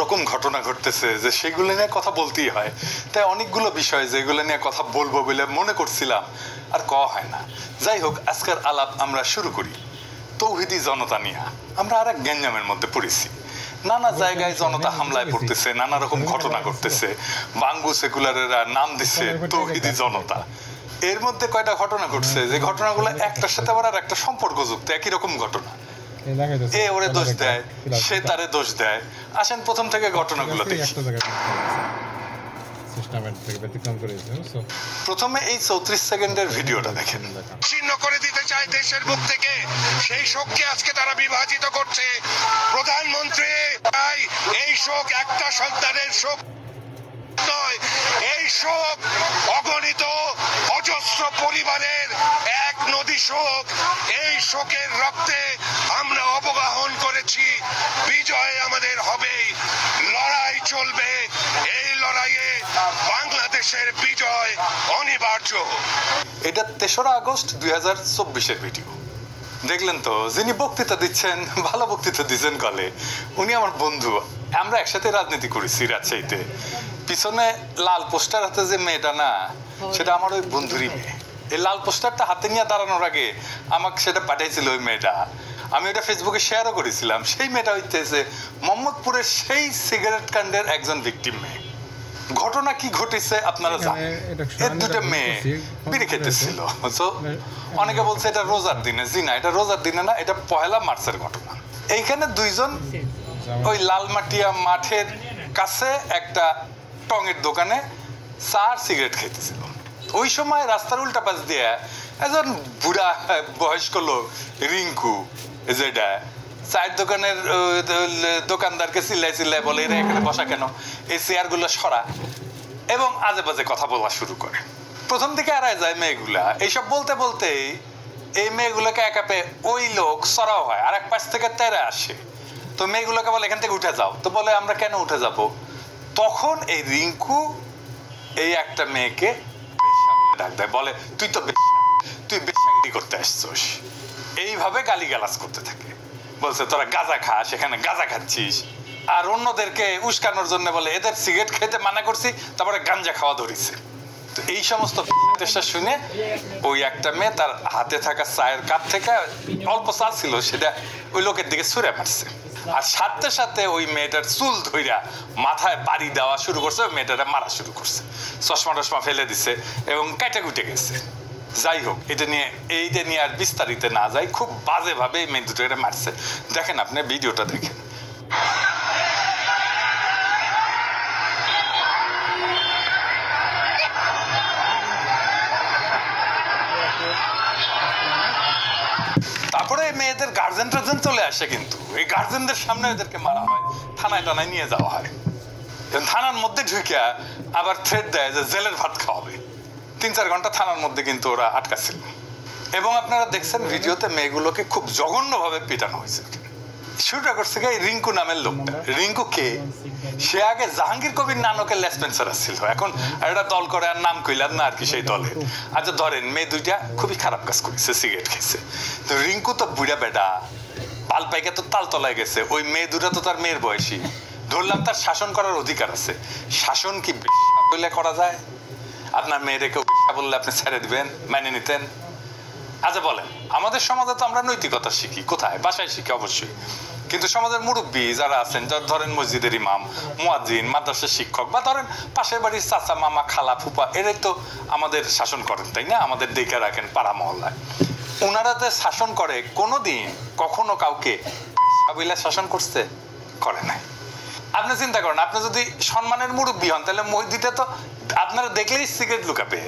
রকম ঘটনা ঘটতেছে যে সেগুলো নিয়ে কথা বলতেই হয়। তাই অনেকগুলো বিষয় যেগুলো নিয়ে কথা বলবো বলে মনে করছিলাম আর কওয়া হয় না। যাই হোক, আজকের আলাপ আমরা শুরু করি তৌহিদি জনতা নিয়ে। আমরা আর এক গ্যাঞ্জামের মধ্যে পড়েছি। নানা জায়গায় জনতা হামলায় পড়তেছে, নানা রকম ঘটনা ঘটতেছে। বাঙ্গু সেকুলারেরা নাম দিচ্ছে তৌহিদি জনতা। এর মধ্যে কয়টা ঘটনা ঘটছে যে ঘটনাগুলো একটার সাথে আবার একটা সম্পর্কযুক্ত, একই রকম ঘটনা। এ ওরে দোষ দেয়, সে তারে দোষ দেয়। আসেন প্রথম থেকে ঘটনাগুলো দেখি। প্রথমে এই 34 সেকেন্ডের ভিডিওটা দেখেন। ছিন্ন করে দিতে চায় দেশের বুক থেকে, সেই শোককে আজকে তারা বিভাজিত করছে। প্রধানমন্ত্রী এই শোক একটা সন্তানের শোক নয়, এই শোক অগণিত অজস্র পরিবারের এক নদী শোক। এই শোকের রক্তে আমরা অবগাহন করেছি। বিজয় আমাদের হবেই, লড়াই চলবে। এই লড়াইয়ে বাংলাদেশের বিজয় অনিবার্য। এটা 3রা আগস্ট 2024-এর ভিডিও। দেখলেন তো, যিনি বক্তৃতা দিচ্ছেন, ভালো বক্তৃতা দিচ্ছেন কলে, উনি আমার বন্ধু। আমরা একসাথে রাজনীতি করেছি রাজশাহীতে। পিছনে লাল পোস্টার হাতে যে মেয়েটা না, সেটা আমার ওই বন্ধুরই মেয়ে। এই লাল পোস্টারটা হাতে নিয়ে দাঁড়ানোর আগে আমাকে সেটা পাঠিয়েছিল ওই মেয়েটা। আমি ওটা ফেসবুকে শেয়ারও করেছিলাম। সেই মেয়েটা হইতেছে মোহাম্মদপুরের সেই সিগারেট কাণ্ডের একজন ভিকটিম মেয়ে। ঘটনা কি ঘটেছে আপনারা জানেন। এর দুটো মেয়ে বিড়ি খেতেছিল। অনেকে বলছে এটা রোজার দিনে। জি না, এটা রোজার দিনে না, এটা 1 মার্চের ঘটনা। এইখানে দুইজন ওই লালমাটিয়া মাঠের কাছে একটা টঙের দোকানে চা আর সিগারেট খেতেছিল। ওই সময় রাস্তার উল্টা পাশ দিয়ে একজন বুড়া বয়স্ক লোক রিঙ্কু, যেটা চায়ের দোকানের দোকানদারকে চিল্লাই চিল্লাই বলে, এরা এখানে বসা কেন, এই চেয়ারগুলো সরা, এবং আজে বাজে কথা বলা শুরু করে। প্রথম দিকে এড়ায় যায় মেয়েগুলা। এইসব বলতে বলতেই এই মেয়েগুলোকে একা পেয়ে ওই লোক সরাও হয়, আর এক পাশ থেকে তেরে আসে। তো মেয়েগুলোকে বলে এখান থেকে উঠে যাও। তো বলে আমরা কেন উঠে যাব? তখন এই রিঙ্কু এই একটা মেয়েকে বেশ্যা বলে ডাক দেয়, বলে তুই তো বেশ্যা, তুই বেশ্যাগিরি করতে আসছিস। এইভাবে গালিগালাজ করতে থাকে। বলছে তোরা গাঁজা খাস, এখানে গাঁজা খাচ্ছিস। আর অন্যদেরকে উস্কানোর জন্য বলে এদের সিগারেট খেতে মানা করছি, তারপরে গাঞ্জা খাওয়া ধরেছে। তো এই সমস্ত চেষ্টা শুনে ওই একটা মেয়ে তার হাতে থাকা চায়ের কাপ থেকে অল্প চা ছিল, সেটা ওই লোকের দিকে ছুঁড়ে মারছে। আর সাথে সাথে ওই মেয়েটার চুল ধইরা মাথায় বাড়ি দেওয়া শুরু করছে। ওই মেয়েটারে মারা শুরু করছে, চশমা টশমা ফেলে দিছে এবং কেটে কুটে গেছে। যাই হোক, এইটা নিয়ে আর বিস্তারিত না যাই, খুব বাজে ভাবে এই মেয়ে দুটোকে মারছে। দেখেন, আপনি ভিডিওটা দেখেন। তারপরে মেয়েদের গার্জেন টার্জেন চলে আসে, কিন্তু এই গার্জেনদের সামনে এদেরকে মারা হয়, থানায় টানায় নিয়ে যাওয়া হয়। থানার মধ্যে ঢুকে আবার থ্রেট দেয় যে জেলের ভাত খাওয়াবে। 3-4 ঘন্টা থানার মধ্যে কিন্তু ওরা আটকা ছিল। এবং আপনারা দেখছেন ভিডিওতে মেয়েগুলোকে খুব জঘন্যভাবে পিটানো হয়েছে। শুরুটা করছে এই রিঙ্কু নামের লোকটা। রিঙ্কু কে? সে আগে জাহাঙ্গীর কবির নানকের লেসপেন্সার ছিল। এখন একটা দল করে, আর নাম কইলাম না আর কি সেই দলের। আচ্ছা ধরেন, মেয়ে দুইটা খুবই খারাপ কাজ করেছে, সিগারেট খেয়েছে। তো রিঙ্কু তো বুড়া বেডা, পাল পাইকে তো তালতলায় গেছে। ওই মেয়ে দুটা তো তার মেয়ের বয়সী। ধরলাম তার শাসন করার অধিকার আছে। শাসন কি বেশ্যা বলে করা যায়? আপনার মেয়েরে কেউ বেশ্যা বললে আপনি ছেড়ে দিবেন, মেনে নিতেন? আচ্ছা বলেন, আমাদের সমাজে তো আমরা নৈতিকতা শিখি কোথায়? বাসায় শিখি অবশ্যই। কিন্তু সমাজের মুরব্বী যারা আছেন, ধরেন মসজিদের ইমাম, মুয়াজ্জিন, মাদ্রাসার শিক্ষক, বা ধরেন পাশের বাড়ির চাচা, মামা, খালা, ফুপা, এরাই তো আমাদের শাসন করেন, তাই না? আমাদের দেখে রাখেন পাড়া মহল্লায়। ওনারা যে শাসন করে, কোনোদিন কখনো কাউকে বেশ্যা শাসন করছে? করে নাই। আপনি চিন্তা করেন, আপনি যদি সম্মানের মুরব্বী হন, তাহলে মসজিদে তো আপনারা দেখলেই সিগারেট লুকাবে।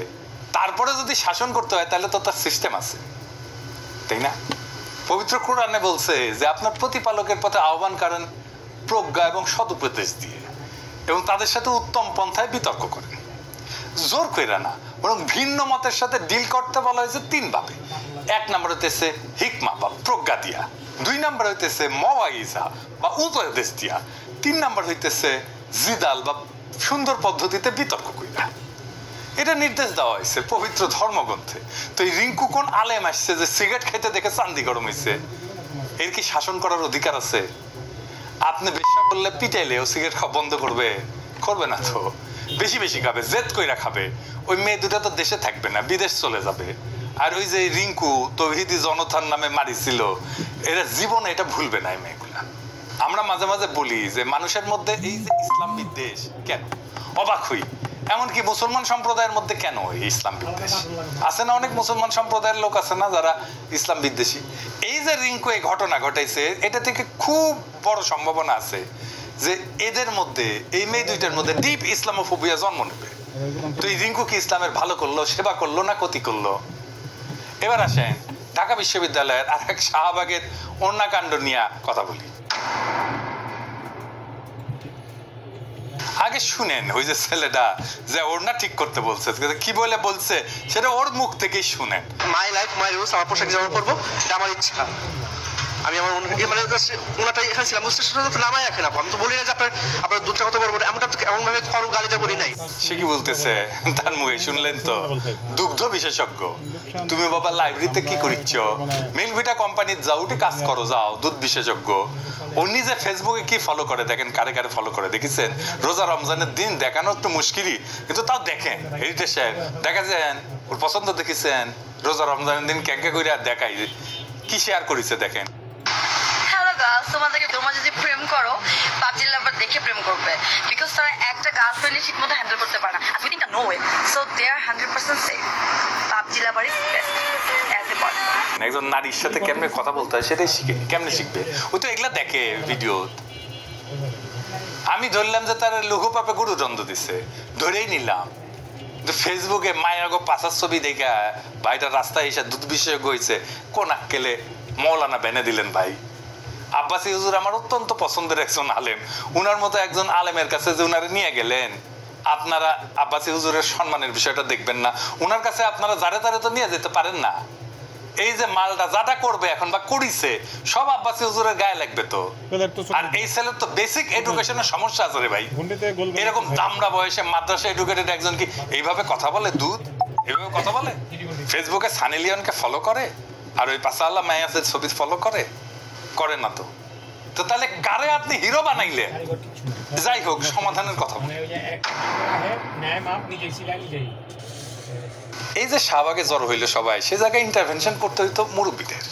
তারপরে যদি শাসন করতে হয়, তাহলে তো তার সিস্টেম আছে, তাই না? পবিত্র কোরআনে বলছে যে আপনার প্রতিপালকের পথে আহ্বান করেন প্রজ্ঞা এবং সদুপদেশ দিয়ে, এবং তাদের সাথে উত্তম পন্থায় বিতর্ক করেন। জোর কইরা না, বরং ভিন্ন মতের সাথে ডিল করতে বলা হয়েছে 3 ভাবে। 1 নম্বর হইতেছে হিকমা বা প্রজ্ঞা দিয়া, 2 নম্বর হইতেছে মাওয়াইজা বা উপদেশ দিয়া, 3 নম্বর হইতেছে জিদাল বা সুন্দর পদ্ধতিতে বিতর্ক কইরা। এটা নির্দেশ দেওয়া হয়েছে পবিত্র ধর্মগ্রন্থে। তো এই রিঙ্কু কোন আলেম আসছে যে সিগারেট খাইতে দেখে চান্দি গরম হয়েছে? এর কি শাসন করার অধিকার আছে? আপনি বেশা বললে পিটাইলে ও সিগারেট খাওয়া বন্ধ করবে? করবে না তো, বেশি বেশি খাবে, জেদ কইরা খাবে। ওই মেয়ে দুটা তো দেশে থাকবে না, বিদেশ চলে যাবে। আর ওই যে রিঙ্কু তৌহিদি জনতার নামে মারিছিল, এরা জীবনে এটা ভুলবে না এই মেয়েগুলা। আমরা মাঝে মাঝে বলি যে মানুষের মধ্যে এই যে ইসলাম বিদ্বেষ কেন, অবাক হই। এমনকি মুসলমান সম্প্রদায়ের মধ্যে কেন এই ইসলাম বিদ্বেষ আছে না? অনেক মুসলমান সম্প্রদায়ের লোক আছে না যারা ইসলাম বিদ্বেষী। এই যে রিঙ্কু এই ঘটনা ঘটাইছে, এটা থেকে খুব বড় সম্ভাবনা আছে যে এদের মধ্যে, এই মেয়ে দুইটার মধ্যে ডিপ ইসলামোফোবিয়া জন্ম নেবে। তো এই রিঙ্কু কি ইসলামের ভালো করলো, সেবা করলো না ক্ষতি করলো? এবার আসেন ঢাকা বিশ্ববিদ্যালয়ের আর এক শাহবাগের অন্যাকাণ্ড নিয়ে কথা বলি। আগে শুনেন ওই যে ছেলেটা যে ওড়না ঠিক করতে বলছে, কি বলে বলছে সেটা ওর মুখ থেকেই শুনেন। মাই লাইফ মাই রুলস, আমার পোশাক যেমন করবো এটা আমার ইচ্ছা। আমি আমার মানে ওনাটাই এখানে ছিলাম, বুঝতে নামাই রাখেন। আমি তো বলি না যে আপনার দুধটা কত বলবো, এমনটা এমন ভাবে খরচ গালিটা বলি নাই। সে কি বলতেছে তার মুখে শুনলেন তো? দুগ্ধ বিশেষজ্ঞ। তুমি বাবা লাইব্রেরিতে কি করিচ্ছ? মিল্কভিটা কোম্পানির যাও, উঠে কাজ করো, যাও। দুধ বিশেষজ্ঞ। ও নিজে ফেসবুকে কি ফলো করে দেখেন, কারে কারে ফলো করে দেখেছেন? রোজা রমজানের দিন দেখানো একটু মুশকিলই, কিন্তু তাও দেখেন। হেরিটেজ সাহেব দেখাছেন, ওর পছন্দ দেখেছেন? রোজা রমজানের দিন ক্যাঙ্কা করে আর দেখাই কি শেয়ার করেছে দেখেন। তোমাদেরকে তোমরা যদি প্রেম করো, পাবজি লাভার দেখে প্রেম করবে, বিকজ তারা একটা গার্লফ্রেন্ডে ঠিক মতো হ্যান্ডেল করতে পারে না। I think no way, so they are 100% safe. PUBG lover is best as a partner. একজন নারীর সাথে কেমনে কথা বলতে হয় সেটাই শিখে, কেমনে শিখবে? ও তো এগুলা দেখে ভিডিও। আমি ধরলাম যে তার লঘু পাপে গুরুদণ্ড দিছে, ধরেই নিলাম। ফেসবুকে মায়ের গো পাশার ছবি দেখা ভাইটা রাস্তায় এসে দুধ বিশেষজ্ঞ হয়েছে, কোন আক্কেলে মৌলানা বেনে দিলেন ভাই। আব্বাসী হুজুর আমার অত্যন্ত পছন্দের একজন আলেম, উনার মতো একজন আলেমের কাছে যে উনারে নিয়ে গেলেন, আপনারা আব্বাসী হুজুরের সম্মানের বিষয়টা দেখবেন না? উনার কাছে আপনারা যারে তারে তো নিয়ে যেতে পারেন না। এই যে মালটা যাটা করবে এখন বা করিছে, সব আব্বাসী হুজুরের গায়ে লাগবে তো। আর এই ছেলের তো বেসিক এডুকেশনের সমস্যা আছে রে ভাই। এরকম দামড়া বয়সে মাদ্রাসা এডুকেটেড একজন কি এইভাবে কথা বলে? দুধ এইভাবে কথা বলে? ফেসবুকে সানি লিওনকে ফলো করে আর ওই পাশা আল্লাহ মায়াসের ছবি ফলো করে? করে না তো। তো তাহলে কারে আপনি হিরো বানাইলে? যাই হোক, সমাধানের কথা বলি। এই যে শাহবাগে জড়ো হইলো সবাই, সে জায়গায় ইন্টারভেনশন করতে হইতো মুরব্বীদের।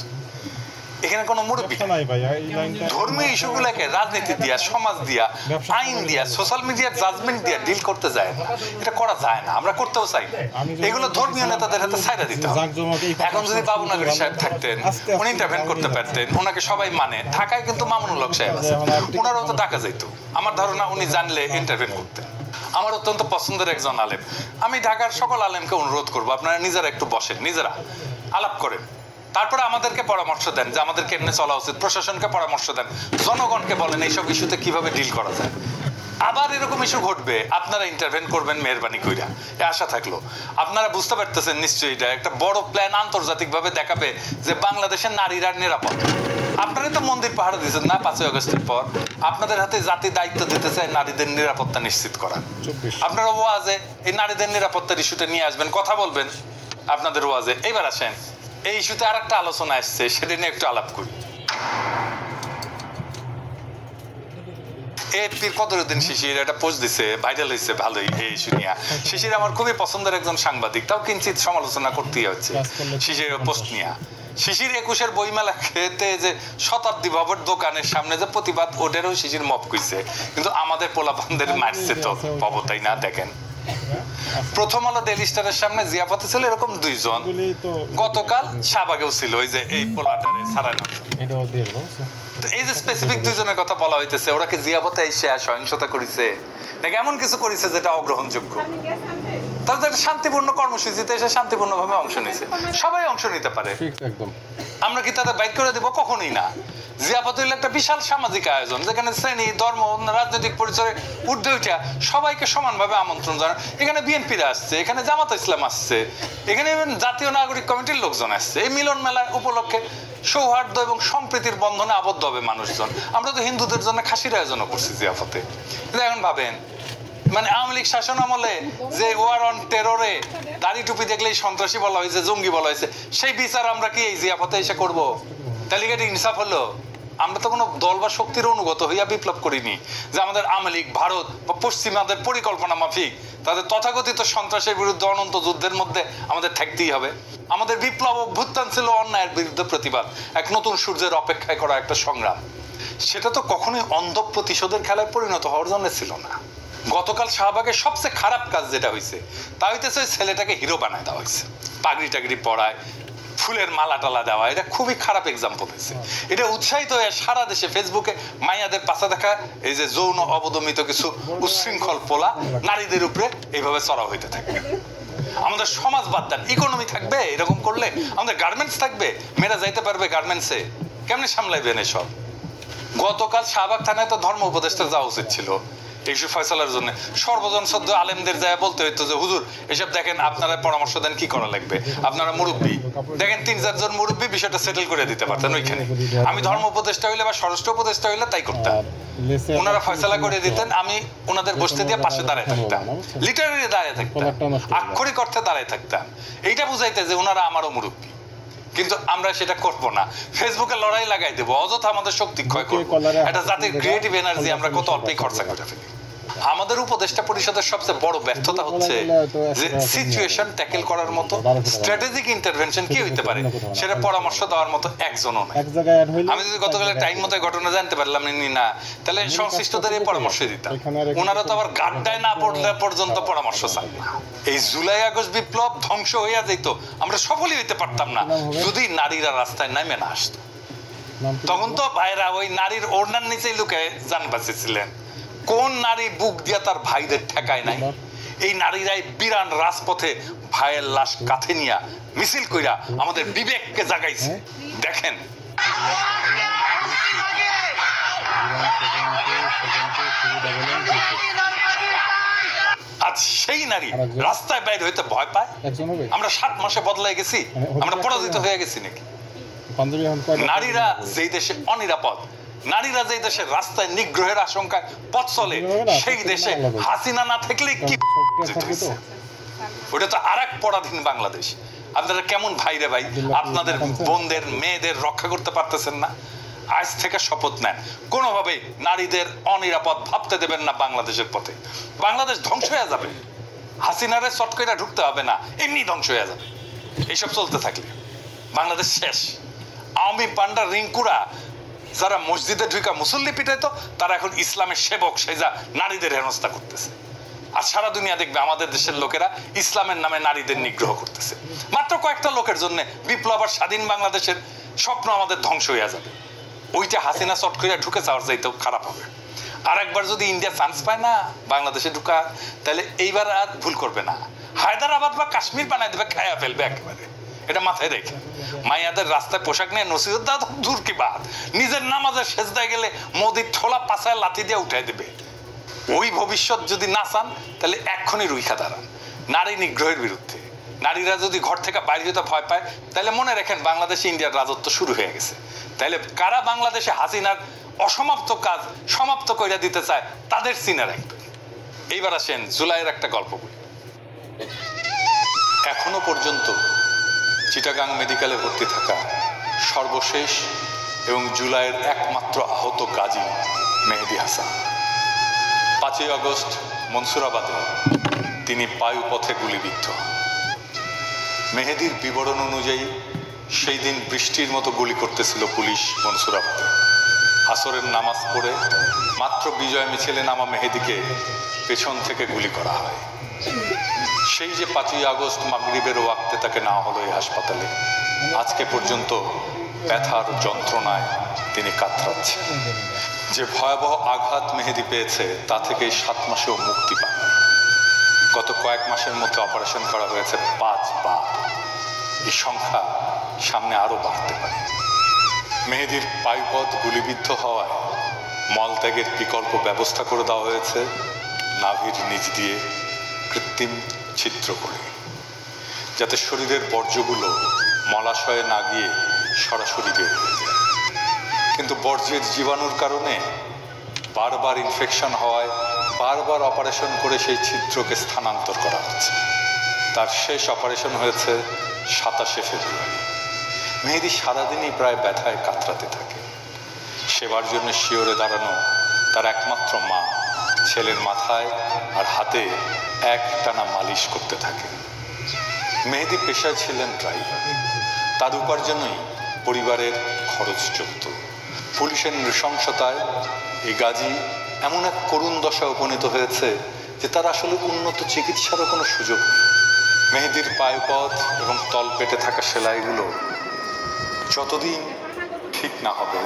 এখানে কোনো মুরব্বী ধর্মীয় ইস্যুগুলোকে রাজনীতি দিয়া, সমাজ দিয়া, আইন দিয়া, সোশ্যাল মিডিয়ার জাজমেন্ট দিয়া ডিল করতে যায় না। এটা করা যায় না, আমরা করতেও চাই না। এগুলো ধর্মীয় নেতাদের হাতে ছাইড়া দিতে হবে। এখন যদি বাবুনগরী সাহেব থাকতেন, উনি ইন্টারভেন করতে পারতেন, ওনাকে সবাই মানে। ঢাকায় কিন্তু মামুনুল হক সাহেব আছে, ওনারাও তো ডাকা যাইতো। আমার ধারণা উনি জানলে ইন্টারভেন করতেন। আমার অত্যন্ত পছন্দের একজন আলেম। আমি ঢাকার সকল আলেমকে অনুরোধ করবো, আপনারা নিজেরা একটু বসেন, নিজেরা আলাপ করেন, তারপরে আমাদেরকে পরামর্শ দেন যে আমাদের কেমনে চলা উচিত। প্রশাসনকে পরামর্শ দেন, জনগণকে বলেন এইসব ইস্যুতে কিভাবে ডিল করা যায়। আবার এরকম ইস্যু ঘটবে, আপনারা ইন্টারভেন করবেন মেহরবানি কইরা, এই আশা থাকলো। আপনারা বুঝতে পারতেছেন নিশ্চয়ই এটা একটা বড় প্ল্যান আন্তর্জাতিকভাবে দেখাবে যে বাংলাদেশের নারীরা নিরাপদ। আপনারা তো মন্দির পাহাড়ে দিয়েছেন না 5ই আগস্টের পর? আপনাদের হাতে জাতি দায়িত্ব দিতে চায় নারীদের নিরাপত্তা নিশ্চিত করা। আপনারা ওয়াজে এই নারীদের নিরাপত্তার ইস্যুটা নিয়ে আসবেন, কথা বলবেন আপনাদের ওয়াজে। এইবার আসেন এই ইস্যুতে আর একটা আলোচনা আসছে, সেটা নিয়ে একটু আলাপ করি। এপির কদরুদ্দিন শিশির একটা পোস্ট দিছে, ভাইরাল হয়েছে ভালোই এই ইস্যু নিয়ে। শিশির আমার খুবই পছন্দের একজন সাংবাদিক, তাও কিঞ্চিত সমালোচনা করতেই হচ্ছে শিশিরের পোস্ট নিয়ে। শিশির 21-এর বইমেলা খেতে যে শতাব্দী ভবন দোকানের সামনে যে প্রতিবাদ, ওটারও শিশির মপ কইছে, কিন্তু আমাদের পোলাপানদের মারছে তো পবতাই না। দেখেন প্রথম আলো ডেইলি স্টারের সামনে জিয়াপথে ছিল এরকম 2 জন, গতকাল শাহবাগেও ছিল ওই যে এই পোলাটারে সারানো। এই যে স্পেসিফিক 2 জনের কথা বলা হইতেছে, ওরা কি জিয়াপথে এসে সহিংসতা করেছে নাকি এমন কিছু করেছে যেটা অগ্রহণযোগ্য? তাহলে একটা শান্তিপূর্ণ কর্মসূচিতে এসে শান্তিপূর্ণভাবে অংশ নিয়েছে, সবাই অংশ নিতে পারে। আমরা কি তাদের বাইক করে দেবো? কখনোই না। জিয়াপথ হইল একটা বিশাল সামাজিক আয়োজন, যেখানে শ্রেণী, ধর্ম, রাজনৈতিক পরিচয়ে ঊর্ধ্বে উঠা সবাইকে সমানভাবে আমন্ত্রণ জানান। এখানে বিএনপিরা আসছে, এখানে জামাত ইসলাম আসছে, এখানে জাতীয় নাগরিক কমিটির লোকজন আসছে। এই মিলন মেলা উপলক্ষে সৌহার্দ্য এবং সম্প্রীতির বন্ধনে আবদ্ধ হবে মানুষজন। আমরা তো হিন্দুদের জন্য খাসির আয়োজনও করছি জিয়াপথে। কিন্তু এখন ভাবেন, মানে আওয়ামী লীগ শাসন আমলে যে ওয়ার অন টেররে দাড়ি টুপি দেখলেই সন্ত্রাসী বলা হয়েছে, জঙ্গি বলা হয়েছে, সেই বিচার আমরা কি এই জিয়াপথে এসে করবো? তাহলে এটা ইনসাফ হলো? আমরা তো কোনো দল বা শক্তির অনুগত হইয়া বিপ্লব করিনি যে আমাদের আওয়ামী লীগ, ভারত বা পশ্চিমাদের পরিকল্পনা মাফিক তাদের তথাকথিত সন্ত্রাসের বিরুদ্ধে অনন্ত যুদ্ধের মধ্যে আমাদের থাকতেই হবে। আমাদের বিপ্লব অভ্যুত্থান ছিল অন্যায়ের বিরুদ্ধে প্রতিবাদ, এক নতুন সূর্যের অপেক্ষায় করা একটা সংগ্রাম। সেটা তো কখনোই অন্ধ প্রতিশোধের খেলায় পরিণত হওয়ার জন্য ছিল না। গতকাল শাহবাগের সবচেয়ে খারাপ কাজ যেটা হয়েছে তা হইতেছে ছেলেটাকে হিরো বানায় দেওয়া হয়েছে, পাগড়ি টাগড়ি পরায়, ফুলের মালা টালা দেওয়া, এটা খুবই খারাপ এক্সাম্পল হয়েছে। এটা উৎসাহিত হয়ে সারা দেশে ফেসবুকে মাইয়াদের পাশে দেখা এই যে যৌন অবদমিত কিছু উচ্ছৃঙ্খল পোলা নারীদের উপরে এইভাবে চড়া হইতে থাকবে। আমাদের সমাজ বাদ দেন, ইকোনমি থাকবে এরকম করলে, আমাদের গার্মেন্টস থাকবে, মেয়েরা যাইতে পারবে গার্মেন্টসে, কেমনে সামলাইবেন এসব? গতকাল শাহবাগ থানায় তো ধর্ম উপদেষ্টা যাওয়া উচিত ছিল এইসব ফয়সালার জন্য। সর্বজন সদ্য আলেমদের যায় বলতে হইতো যে হুজুর এসব দেখেন, আপনারা পরামর্শ দেন কি করা লাগবে, আপনারা মুরব্বী দেখেন, 3-4 জন মুরব্বী বিষয়টা সেটেল করে দিতে পারতেন ওইখানে। আমি ধর্ম উপদেষ্টা হইলে বা স্বরাষ্ট্র উপদেষ্টা হইলে তাই করতাম, ওনারা ফয়সালা করে দিতেন, আমি ওনাদের বসতে দিয়ে পাশে দাঁড়ায় থাকতাম, লিটারারি দাঁড়ায় থাকতাম, আক্ষরিক অর্থে দাঁড়ায় থাকতাম। এইটা বুঝাইতে যে ওনারা আমারও মুরব্বী। কিন্তু আমরা সেটা করবো না, ফেসবুকে লড়াই লাগাই দেবো, অযথা আমাদের শক্তি ক্ষয় করবো। একটা জাতির ক্রিয়েটিভ এনার্জি আমরা কত অল্পেই খরচা করে ফেলি। আমাদের উপদেষ্টা পরিষদের সবচেয়ে বড় ব্যর্থতা হচ্ছে যে সিচুয়েশন ট্যাকেল করার মতো স্ট্র্যাটেজিক ইন্টারভেনশন কি হইতে পারে সেটা পরামর্শ দেওয়ার মতো একজনও নাই। আমি যদি গতকালের টাইম মতো ঘটনা জানতে পারলাম না, তাহলে সংশ্লিষ্টদের এই পরামর্শ দিতাম। ওনারা তো আবার গাড্ডায় না পড়লে পর্যন্ত পরামর্শ চান না। এই জুলাই আগস্ট বিপ্লব ধ্বংস হইয়া যেত, আমরা সফলই হইতে পারতাম না যদি নারীরা রাস্তায় নামে না আসতো। তখন তো ভাইরা ওই নারীর ওড়নার নিচেই লুকে জান বাঁচেছিলেন। কোন নারী বুক দিয়া তার ভাইদের ঠেকায় নাই? এই নারীরাই বিরান রাজপথে ভাইয়ের লাশ কাঁধে নিয়া মিছিল কইরা আমাদের বিবেককে জাগাইছে। দেখেন আজ সেই নারী রাস্তায় বাইরে হইতে ভয় পায়। আমরা 7 মাসে বদলাই গেছি, আমরা পরাজিত হয়ে গেছি নাকি? নারীরা যেই দেশে অনিরাপদ, নারীরা যেই দেশে রাস্তায় নিগ্রহের আশঙ্কায় পথ চলে, সেই দেশে হাসিনা না থাকলে কি ওটা তো আরেক পরাধীন বাংলাদেশ। আপনারা কেমন ভাই রে ভাই, আপনাদের বোনদের মেয়েদের রক্ষা করতে পারতেছেন না। আজ থেকে শপথ নেন, কোনোভাবেই নারীদের অনিরাপদ ভাবতে দেবেন না বাংলাদেশের পথে। বাংলাদেশ ধ্বংস হয়ে যাবে, হাসিনারে চটকইরা ঢুকতে হবে না, এমনি ধ্বংস হয়ে যাবে। এইসব চলতে থাকলে বাংলাদেশ শেষ। আওয়ামী পান্ডা রিঙ্কুরা যারা মসজিদে ঢুকা মুসল্লি পিটাইতো, তারা এখন ইসলামের সেবক সেজা নারীদের হেনস্থা করতেছে। আর সারা দুনিয়া দেখবে আমাদের দেশের লোকেরা ইসলামের নামে নারীদের নিগ্রহ করতেছে। মাত্র কয়েকটা লোকের জন্য বিপ্লব আর স্বাধীন বাংলাদেশের স্বপ্ন আমাদের ধ্বংস হইয়া যাবে। ওইটা হাসিনা চট করে ঢুকে যাওয়ার যাইতেও খারাপ হবে। আর একবার যদি ইন্ডিয়া চান্স পায় না বাংলাদেশে ঢুকা, তাহলে এইবার আর ভুল করবে না, হায়দ্রাবাদ বা কাশ্মীর বানাই দেবে, খায়া ফেলবে একেবারে। এটা মাথায় রেখে মাইয়াদের রাস্তায় পোশাক নিয়ে নসিহত দাও দূর কি বাদ, নিজের নামাজের সেজদায় গেলে মোদির ঠোলা পাছায় লাথি দিয়ে উঠাই দেবে। ওই ভবিষ্যৎ যদি না চান তাহলে এক্ষুনি রুইখা দাঁড়ান নারী নিগ্রহের বিরুদ্ধে। নারীরা যদি ঘর থেকে বাইরে হতে ভয় পায়, তাহলে মনে রাখেন বাংলাদেশে ইন্ডিয়ার রাজত্ব শুরু হয়ে গেছে। তাহলে কারা বাংলাদেশে হাসিনার অসমাপ্ত কাজ সমাপ্ত করে দিতে চায় তাদের চিনে রাখবে। এইবার আসেন জুলাইয়ের একটা গল্প বলি। এখনো পর্যন্ত চিটাগাং মেডিকেলে ভর্তি থাকা সর্বশেষ এবং জুলাইয়ের একমাত্র আহত গাজী মেহেদী হাসান। 5ই আগস্ট মনসুরাবাদে তিনি বায়ুপথে গুলিবিদ্ধ। মেহেদীর বিবরণ অনুযায়ী সেই দিন বৃষ্টির মতো গুলি করতেছিল পুলিশ মনসুরাবাদে। আসরের নামাজ পড়ে মাত্র বিজয় মিছিলে নামা মেহেদীকে পেছন থেকে গুলি করা হয়। সেই যে 5ই আগস্ট মাগরিবের ওয়াক্তে তাকে নেওয়া হলো এই হাসপাতালে, আজকে পর্যন্ত ব্যথার যন্ত্রণায় তিনি কাতরাচ্ছেন। যে ভয়াবহ আঘাত মেহেদী পেয়েছে তা থেকে 7 মাসেও মুক্তি পায়। গত কয়েক মাসের মধ্যে অপারেশন করা হয়েছে 5 বার। এই সংখ্যা সামনে আরো বাড়তে পারে। মেহেদীর পায়ুপথ গুলিবিদ্ধ হওয়ায় মলত্যাগের বিকল্প ব্যবস্থা করে দেওয়া হয়েছে নাভির নিচ দিয়ে কৃত্রিম ছিদ্র করে, যাতে শরীরের বর্জ্যগুলো মলাশয়ে না গিয়ে সরাসরি বের হয়ে যায়। কিন্তু বর্জ্যের জীবাণুর কারণে বারবার ইনফেকশন হওয়ায় বারবার অপারেশন করে সেই ছিদ্রকে স্থানান্তর করা হচ্ছে। তার শেষ অপারেশন হয়েছে 27শে ফেব্রুয়ারি। মেহেদী সারাদিনই প্রায় ব্যথায় কাতরাতে থাকে। সেবার জন্য শিওরে দাঁড়ানো তার একমাত্র মা ছেলের মাথায় আর হাতে একটানা মালিশ করতে থাকে। মেহেদী পেশায় ছিলেন ড্রাইভার, তার উপার্জনই পরিবারের খরচ চলত। পুলিশের নৃশংসতায় এই গাজী এমন এক করুণ দশায় উপনীত হয়েছে যে তার আসলে উন্নত চিকিৎসারও কোনো সুযোগ নেই। মেহেদীর পায়ুপথ এবং তলপেটে থাকা সেলাইগুলো যতদিন ঠিক না হবে,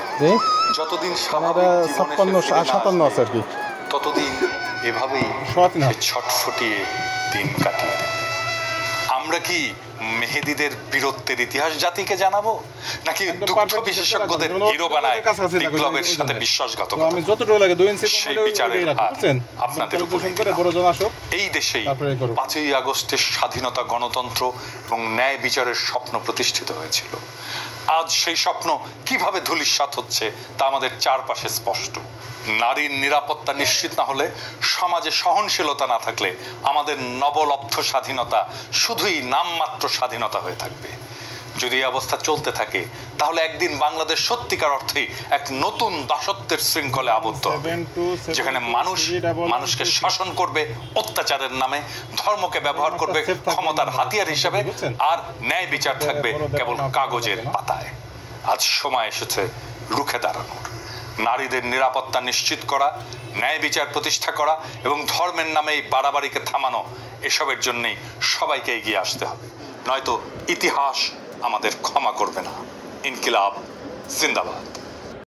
যতদিন স্বাভাবিক জীবনে সে ফিরে না আসবে, ততদিন এভাবেই সে ছটফটিয়ে দিন কাটিয়ে দেবে। আমরা কি মেহেদীদের বীরত্বের ইতিহাস জাতিকে জানাবো, নাকি দুগ্ধ বিশেষজ্ঞদের হিরো বানায় বিপ্লবের সাথে বিশ্বাসঘাতকতা? সেই বিচারের ভার আপনাদের উপরে। এই দেশেই 5ই আগস্টের স্বাধীনতা, গণতন্ত্র এবং ন্যায় বিচারের স্বপ্ন প্রতিষ্ঠিত হয়েছিল। আজ সেই স্বপ্ন কিভাবে ধূলিসাৎ হচ্ছে তা আমাদের চারপাশে স্পষ্ট। নারীর নিরাপত্তা নিশ্চিত না হলে, সমাজে সহনশীলতা না থাকলে আমাদের নবলব্ধ স্বাধীনতা শুধুই নামমাত্র স্বাধীনতা হয়ে থাকবে। যদি এই অবস্থা চলতে থাকে তাহলে একদিন বাংলাদেশ সত্যিকার অর্থেই এক নতুন দাসত্বের শৃঙ্খলে আবদ্ধ হবে, যেখানে মানুষ মানুষকে শাসন করবে অত্যাচারের নামে, ধর্মকে ব্যবহার করবে ক্ষমতার হাতিয়ার হিসেবে, আর ন্যায় বিচার থাকবে কেবল কাগজের পাতায়। আজ সময় এসেছে রুখে দাঁড়ানোর, নারীদের নিরাপত্তা নিশ্চিত করা, ন্যায় বিচার প্রতিষ্ঠা করা এবং ধর্মের নামে এই বাড়াবাড়িকে থামানো। এসবের জন্যই সবাইকে এগিয়ে আসতে হবে, নয়তো ইতিহাস আমাদের ক্ষমা করবে না। ইনকিলাব জিন্দাবাদ।